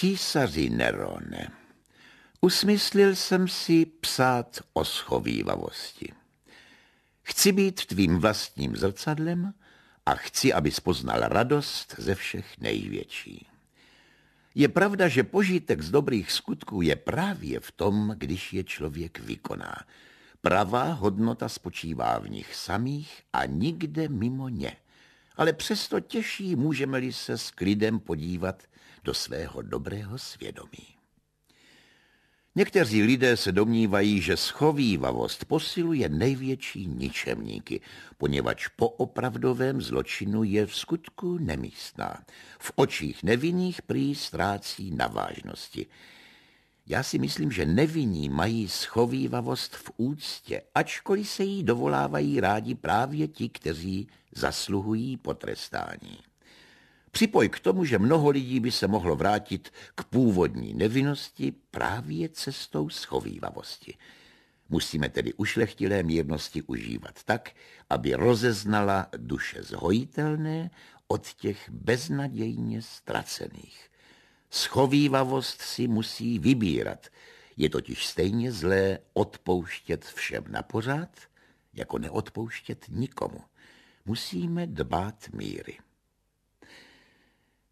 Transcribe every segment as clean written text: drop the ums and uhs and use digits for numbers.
Císaři Nerone, usmyslil jsem si psát o schovívavosti. Chci být tvým vlastním zrcadlem a chci, abys poznal radost ze všech největší. Je pravda, že požitek z dobrých skutků je právě v tom, když je člověk vykoná. Pravá hodnota spočívá v nich samých a nikde mimo ně. Ale přesto těší, můžeme-li se s klidem podívat do svého dobrého svědomí. Někteří lidé se domnívají, že schovívavost posiluje největší ničemníky, poněvadž po opravdovém zločinu je v skutku nemístná. V očích nevinných prý ztrácí na vážnosti. Já si myslím, že nevinní mají schovívavost v úctě, ačkoliv se jí dovolávají rádi právě ti, kteří zasluhují potrestání. Připoj k tomu, že mnoho lidí by se mohlo vrátit k původní nevinnosti právě cestou schovívavosti. Musíme tedy ušlechtilé mírnosti užívat tak, aby rozeznala duše zhojitelné od těch beznadějně ztracených. Schovívavost si musí vybírat. Je totiž stejně zlé odpouštět všem napořád, jako neodpouštět nikomu. Musíme dbát míry.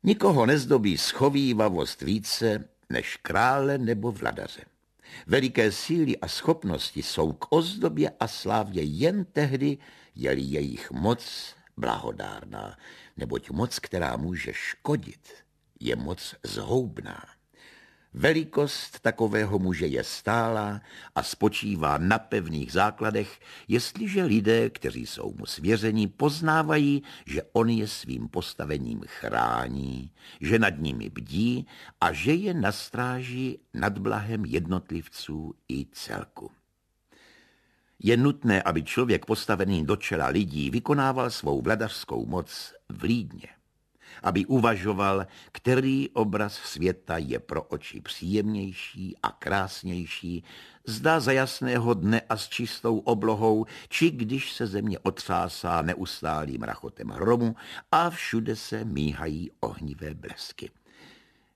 Nikoho nezdobí schovívavost více než krále nebo vladaře. Veliké síly a schopnosti jsou k ozdobě a slávě jen tehdy, je-li jejich moc blahodárná, neboť moc, která může škodit, je moc zhoubná. Velikost takového muže je stálá a spočívá na pevných základech, jestliže lidé, kteří jsou mu svěření, poznávají, že on je svým postavením chrání, že nad nimi bdí a že je na stráži nad blahem jednotlivců i celku. Je nutné, aby člověk postavený do čela lidí vykonával svou vladařskou moc vlídně, aby uvažoval, který obraz světa je pro oči příjemnější a krásnější, zda za jasného dne a s čistou oblohou, či když se země otřásá neustálým rachotem hromu a všude se míhají ohnivé blesky.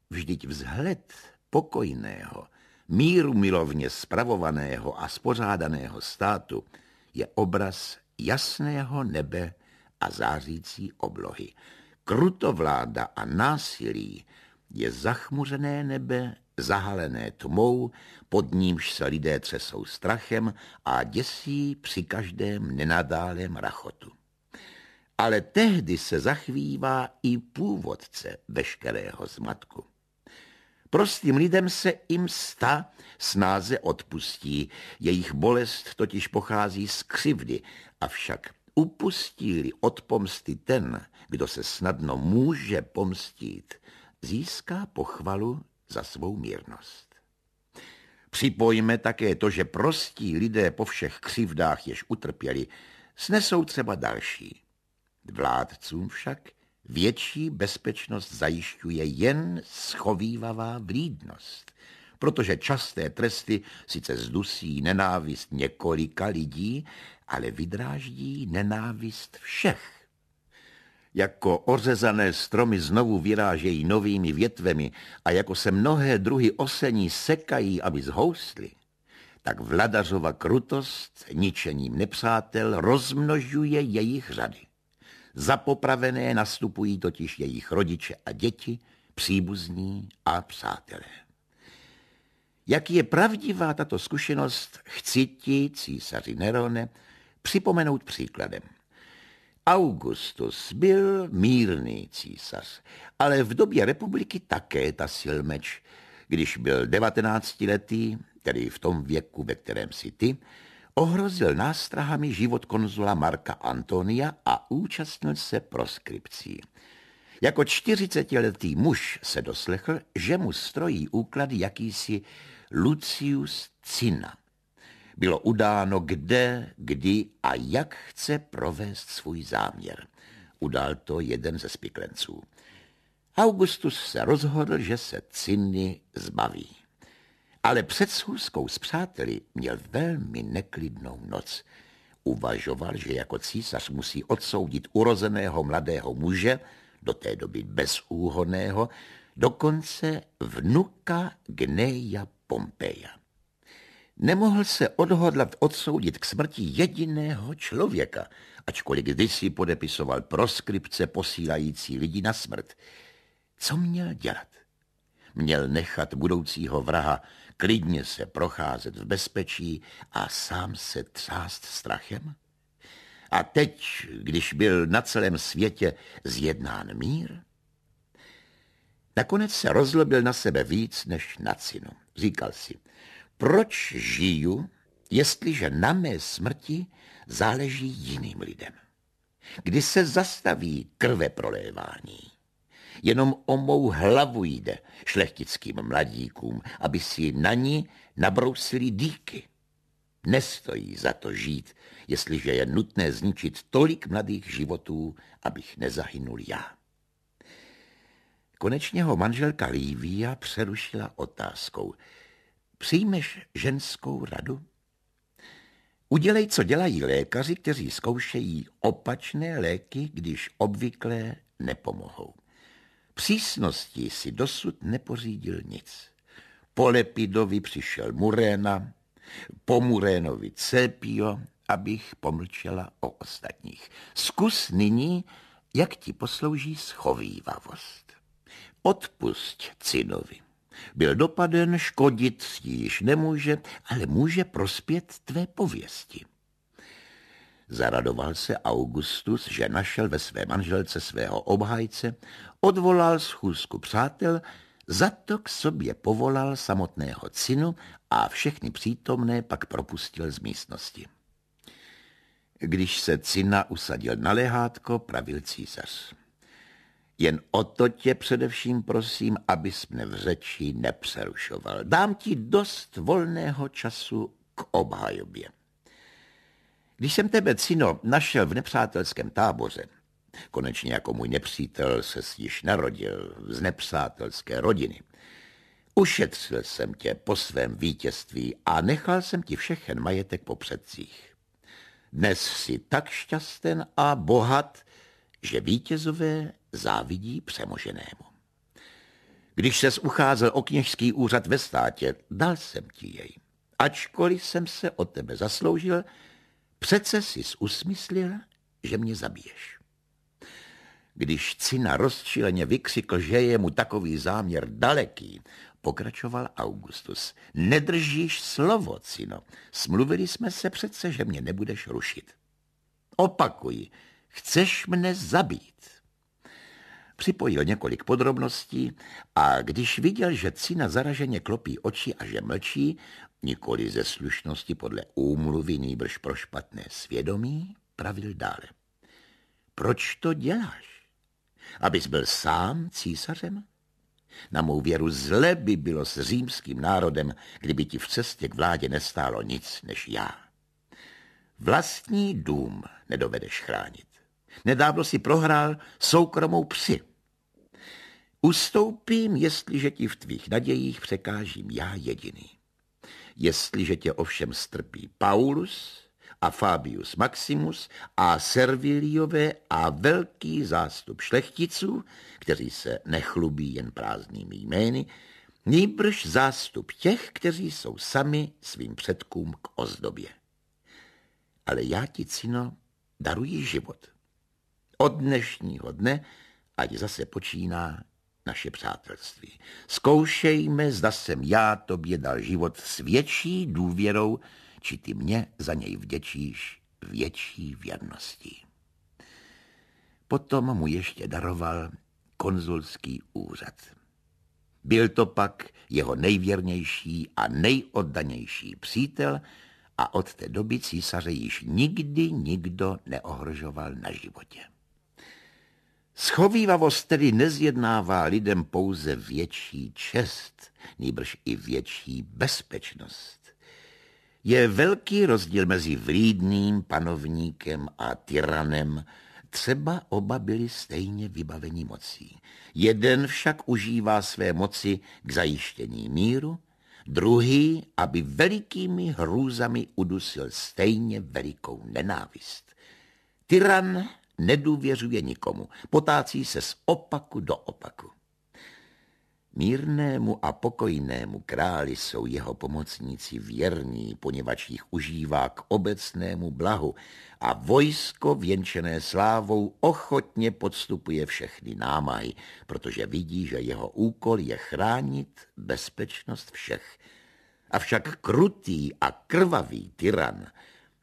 Vždyť vzhled pokojného, míru milovně spravovaného a spořádaného státu je obraz jasného nebe a zářící oblohy. Krutovláda a násilí je zachmuřené nebe, zahalené tmou, pod nímž se lidé třesou strachem a děsí při každém nenadálém rachotu. Ale tehdy se zachvívá i původce veškerého zmatku. Prostým lidem se i msta snáze odpustí, jejich bolest totiž pochází z křivdy, avšak upustí-li od pomsty ten, kdo se snadno může pomstít, získá pochvalu za svou mírnost. Připojme také to, že prostí lidé po všech křivdách, jež utrpěli, snesou třeba další. Vládcům však větší bezpečnost zajišťuje jen schovívavá vlídnost, protože časté tresty sice zdusí nenávist několika lidí, ale vydráždí nenávist všech. Jako ořezané stromy znovu vyrážejí novými větvemi a jako se mnohé druhy osení sekají, aby zhoustly, tak vladařova krutost ničením nepřátel rozmnožuje jejich řady. Za popravené nastupují totiž jejich rodiče a děti, příbuzní a přátelé. Jak je pravdivá tato zkušenost, chci ti, císaři Nerone, připomenout příkladem. Augustus byl mírný císař, ale v době republiky také tasil meč. Když byl 19letý, tedy v tom věku, ve kterém si ty, ohrozil nástrahami život konzula Marka Antonia a účastnil se proskripcí. Jako 40letý muž se doslechl, že mu strojí úklady jakýsi Lucius Cinna. Bylo udáno, kde, kdy a jak chce provést svůj záměr. Udal to jeden ze spiklenců. Augustus se rozhodl, že se Cinny zbaví. Ale před schůzkou s přáteli měl velmi neklidnou noc. Uvažoval, že jako císař musí odsoudit urozeného mladého muže, do té doby bezúhonného, dokonce vnuka Gneia Pompeia. Nemohl se odhodlat odsoudit k smrti jediného člověka, ačkoliv kdysi podepisoval proskripce posílající lidi na smrt. Co měl dělat? Měl nechat budoucího vraha klidně se procházet v bezpečí a sám se třást strachem? A teď, když byl na celém světě zjednán mír? Nakonec se rozlobil na sebe víc než na Cinu. Říkal si, proč žiju, jestliže na mé smrti záleží jiným lidem? Kdy se zastaví krveprolévání? Jenom o mou hlavu jde šlechtickým mladíkům, aby si na ní nabrousili dýky. Nestojí za to žít, jestliže je nutné zničit tolik mladých životů, abych nezahynul já. Konečně ho manželka Livia přerušila otázkou. Přijmeš ženskou radu? Udělej, co dělají lékaři, kteří zkoušejí opačné léky, když obvyklé nepomohou. Přísnosti si dosud nepořídil nic. Po Lepidovi přišel Muréna, po Murénovi Cepio, abych pomlčela o ostatních. Zkus nyní, jak ti poslouží schovívavost. Odpusť Cinovi. Byl dopaden, škodit již nemůže, ale může prospět tvé pověsti. Zaradoval se Augustus, že našel ve své manželce svého obhájce, odvolal schůzku přátel, za to k sobě povolal samotného Cinu a všechny přítomné pak propustil z místnosti. Když se Cina usadil na lehátko, pravil císař. Jen o to tě především prosím, abys mne v řeči nepřerušoval. Dám ti dost volného času k obhajobě. Když jsem tebe, Cino, našel v nepřátelském táboře, konečně jako můj nepřítel ses již narodil z nepřátelské rodiny, ušetřil jsem tě po svém vítězství a nechal jsem ti všechen majetek po předcích. Dnes jsi tak šťasten a bohat, že vítězové závidí přemoženému. Když ses ucházel o kněžský úřad ve státě, dal jsem ti jej. Ačkoliv jsem se o tebe zasloužil, přece sis usmyslil, že mě zabiješ. Když Cina rozčileně vykřikl, že je mu takový záměr daleký, pokračoval Augustus. Nedržíš slovo, Cino. Smluvili jsme se přece, že mě nebudeš rušit. Opakuji, chceš mne zabít. Připojil několik podrobností a když viděl, že Cina zaraženě klopí oči a že mlčí, nikoli ze slušnosti podle úmluvy, nýbrž pro špatné svědomí, pravil dále. Proč to děláš? Abys byl sám císařem? Na mou věru zle by bylo s římským národem, kdyby ti v cestě k vládě nestálo nic než já. Vlastní dům nedovedeš chránit. Nedávno si prohrál soukromou psi. Ustoupím, jestliže ti v tvých nadějích překážím já jediný. Jestliže tě ovšem strpí Paulus a Fabius Maximus a Serviliové a velký zástup šlechticů, kteří se nechlubí jen prázdnými jmény, nýbrž zástup těch, kteří jsou sami svým předkům k ozdobě. Ale já ti, Cino, daruji život. Od dnešního dne, ať zase počíná naše přátelství. Zkoušejme, zda jsem já tobě dal život s větší důvěrou, či ty mě za něj vděčíš větší věrností. Potom mu ještě daroval konzulský úřad. Byl to pak jeho nejvěrnější a nejoddanější přítel a od té doby císaře již nikdy nikdo neohrožoval na životě. Schovívavost tedy nezjednává lidem pouze větší čest, nýbrž i větší bezpečnost. Je velký rozdíl mezi vlídným panovníkem a tyranem, třeba oba byli stejně vybaveni mocí. Jeden však užívá své moci k zajištění míru, druhý, aby velikými hrůzami udusil stejně velikou nenávist. Tyran nedůvěřuje nikomu, potácí se z opaku do opaku. Mírnému a pokojnému králi jsou jeho pomocníci věrní, poněvadž jich užívá k obecnému blahu a vojsko věnčené slávou ochotně podstupuje všechny námahy, protože vidí, že jeho úkol je chránit bezpečnost všech. Avšak krutý a krvavý tyran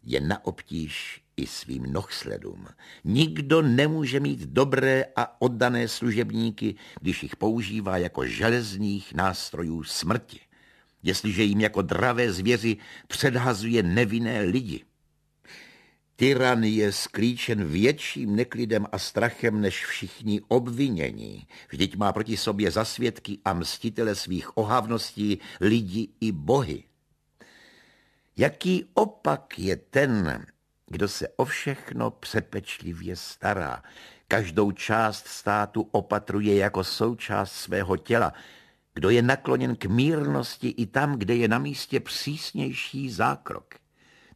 je na obtíž i svým nohsledům. Nikdo nemůže mít dobré a oddané služebníky, když jich používá jako železných nástrojů smrti, jestliže jim jako dravé zvěři předhazuje nevinné lidi. Tyran je sklíčen větším neklidem a strachem než všichni obvinění. Vždyť má proti sobě za svědky a mstitele svých ohavností lidi i bohy. Jaký opak je ten, kdo se o všechno přepečlivě stará, každou část státu opatruje jako součást svého těla, kdo je nakloněn k mírnosti i tam, kde je na místě přísnější zákrok.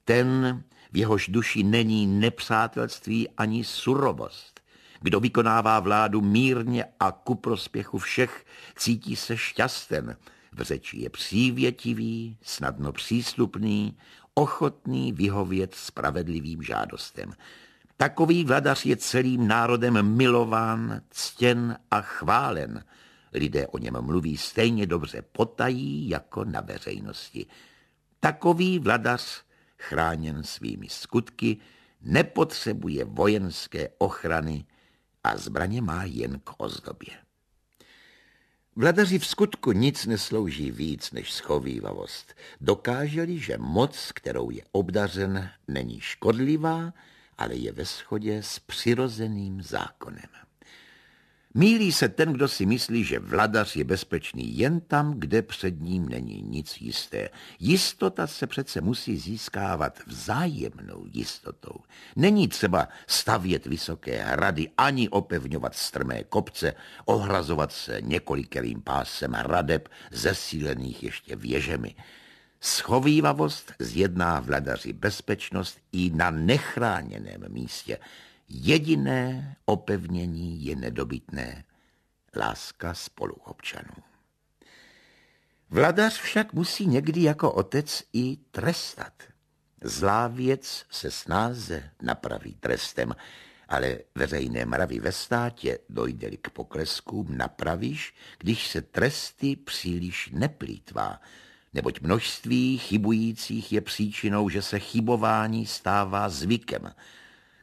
Ten, v jehož duši není nepřátelství ani surovost. Kdo vykonává vládu mírně a ku prospěchu všech, cítí se šťasten. V řeči je přívětivý, snadno přístupný, ochotný vyhovět spravedlivým žádostem. Takový vladař je celým národem milován, ctěn a chválen. Lidé o něm mluví stejně dobře potají jako na veřejnosti. Takový vladař, chráněn svými skutky, nepotřebuje vojenské ochrany a zbraně má jen k ozdobě. Vladaři v skutku nic neslouží víc než schovívavost. Dokáže-li, že moc, kterou je obdařen, není škodlivá, ale je ve shodě s přirozeným zákonem. Mýlí se ten, kdo si myslí, že vladař je bezpečný jen tam, kde před ním není nic jisté. Jistota se přece musí získávat vzájemnou jistotou. Není třeba stavět vysoké hrady ani opevňovat strmé kopce, ohrazovat se několikerým pásem hradeb zesílených ještě věžemi. Schovívavost zjedná vladaři bezpečnost i na nechráněném místě. Jediné opevnění je nedobytné – láska spoluobčanů. Vladař však musí někdy jako otec i trestat. Zlá věc se snáze napraví trestem, ale veřejné mravy ve státě, dojde-li k pokleskům, napravíš, když se tresty příliš neplýtvá, neboť množství chybujících je příčinou, že se chybování stává zvykem.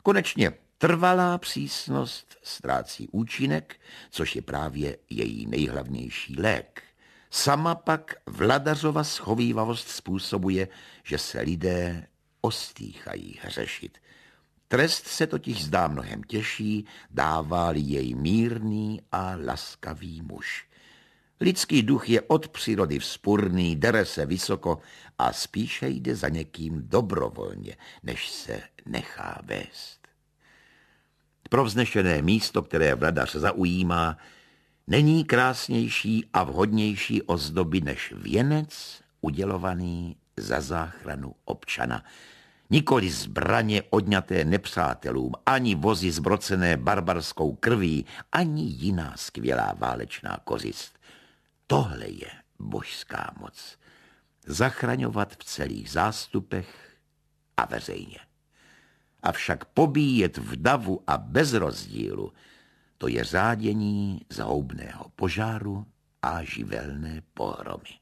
Konečně trvalá přísnost ztrácí účinek, což je právě její nejhlavnější lék. Sama pak vladařova schovívavost způsobuje, že se lidé ostýchají hřešit. Trest se totiž zdá mnohem těžší, dává-li jej mírný a laskavý muž. Lidský duch je od přírody vzpurný, dere se vysoko a spíše jde za někým dobrovolně, než se nechá vést. Pro vznešené místo, které vladař zaujímá, není krásnější a vhodnější ozdoby než věnec udělovaný za záchranu občana. Nikoli zbraně odňaté nepřátelům, ani vozy zbrocené barbarskou krví, ani jiná skvělá válečná kořist. Tohle je božská moc. Zachraňovat v celých zástupech a veřejně. Avšak pobíjet v davu a bez rozdílu, to je řádění zhoubného požáru a živelné pohromy.